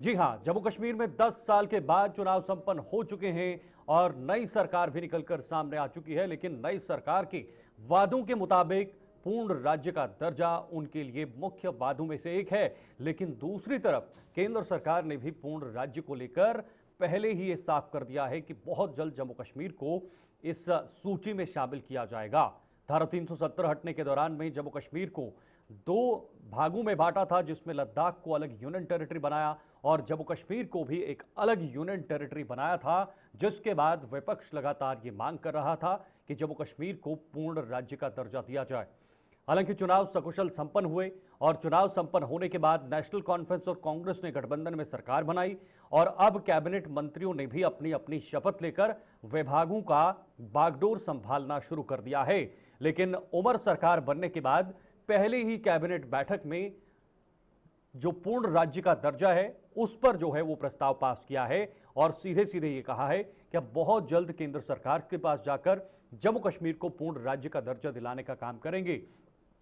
जी हां, जम्मू कश्मीर में 10 साल के बाद चुनाव संपन्न हो चुके हैं और नई सरकार भी निकलकर सामने आ चुकी है। लेकिन नई सरकार के वादों के मुताबिक पूर्ण राज्य का दर्जा उनके लिए मुख्य वादों में से एक है। लेकिन दूसरी तरफ केंद्र सरकार ने भी पूर्ण राज्य को लेकर पहले ही ये साफ कर दिया है कि बहुत जल्द जम्मू कश्मीर को इस सूची में शामिल किया जाएगा। धारा 370 हटने के दौरान में जम्मू कश्मीर को दो भागों में बांटा था, जिसमें लद्दाख को अलग यूनियन टेरिटरी बनाया और जम्मू कश्मीर को भी एक अलग यूनियन टेरिटरी बनाया था। जिसके बाद विपक्ष लगातार ये मांग कर रहा था कि जम्मू कश्मीर को पूर्ण राज्य का दर्जा दिया जाए। हालांकि चुनाव सकुशल संपन्न हुए और चुनाव संपन्न होने के बाद नेशनल कॉन्फ्रेंस और कांग्रेस ने गठबंधन में सरकार बनाई और अब कैबिनेट मंत्रियों ने भी अपनी अपनी शपथ लेकर विभागों का बागडोर संभालना शुरू कर दिया है। लेकिन उमर सरकार बनने के बाद पहले ही कैबिनेट बैठक में जो पूर्ण राज्य का दर्जा है उस पर जो है वो प्रस्ताव पास किया है और सीधे सीधे ये कहा है कि अब बहुत जल्द केंद्र सरकार के पास जाकर जम्मू कश्मीर को पूर्ण राज्य का दर्जा दिलाने का काम करेंगे।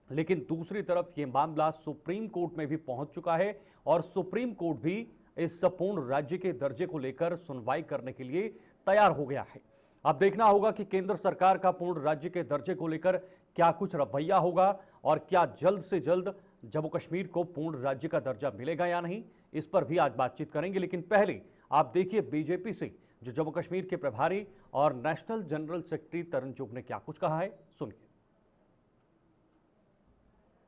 लेकिन दूसरी तरफ ये मामला सुप्रीम कोर्ट में भी पहुंच चुका है और सुप्रीम कोर्ट भी इस पूर्ण राज्य के दर्जे को लेकर सुनवाई करने के लिए तैयार हो गया है। अब देखना होगा कि केंद्र सरकार का पूर्ण राज्य के दर्जे को लेकर क्या कुछ रवैया होगा और क्या जल्द से जल्द जम्मू कश्मीर को पूर्ण राज्य का दर्जा मिलेगा या नहीं, इस पर भी आज बातचीत करेंगे। लेकिन पहले आप देखिए बीजेपी से जो जम्मू कश्मीर के प्रभारी और नेशनल जनरल सेक्रेटरी तरुण चुग ने क्या कुछ कहा है, सुनिए।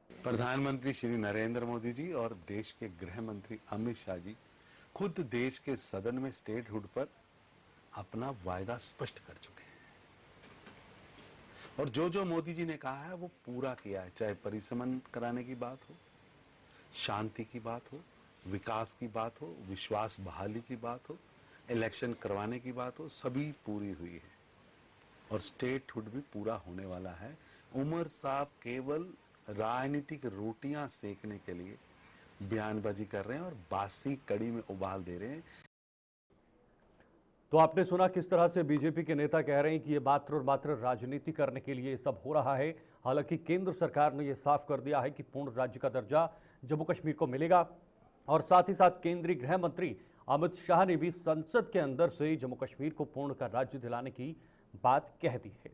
प्रधानमंत्री श्री नरेंद्र मोदी जी और देश के गृह मंत्री अमित शाह जी खुद देश के सदन में स्टेटहुड पर अपना वायदा स्पष्ट कर चुके हैं और जो मोदी जी ने कहा है वो पूरा किया है। चाहे परिसमन कराने की बात हो, शांति की बात हो, विकास की बात हो, विश्वास बहाली की बात हो, इलेक्शन करवाने की बात हो, सभी पूरी हुई है और स्टेटहुड भी पूरा होने वाला है। उमर साहब केवल राजनीतिक रोटियां सेकने के लिए बयानबाजी कर रहे हैं और बासी कड़ी में उबाल दे रहे हैं। तो आपने सुना किस तरह से बीजेपी के नेता कह रहे हैं कि ये मात्र और मात्र राजनीति करने के लिए सब हो रहा है। हालांकि केंद्र सरकार ने यह साफ कर दिया है कि पूर्ण राज्य का दर्जा जम्मू कश्मीर को मिलेगा और साथ ही साथ केंद्रीय गृह मंत्री अमित शाह ने भी संसद के अंदर से जम्मू कश्मीर को पूर्ण का राज्य दिलाने की बात कह दी है।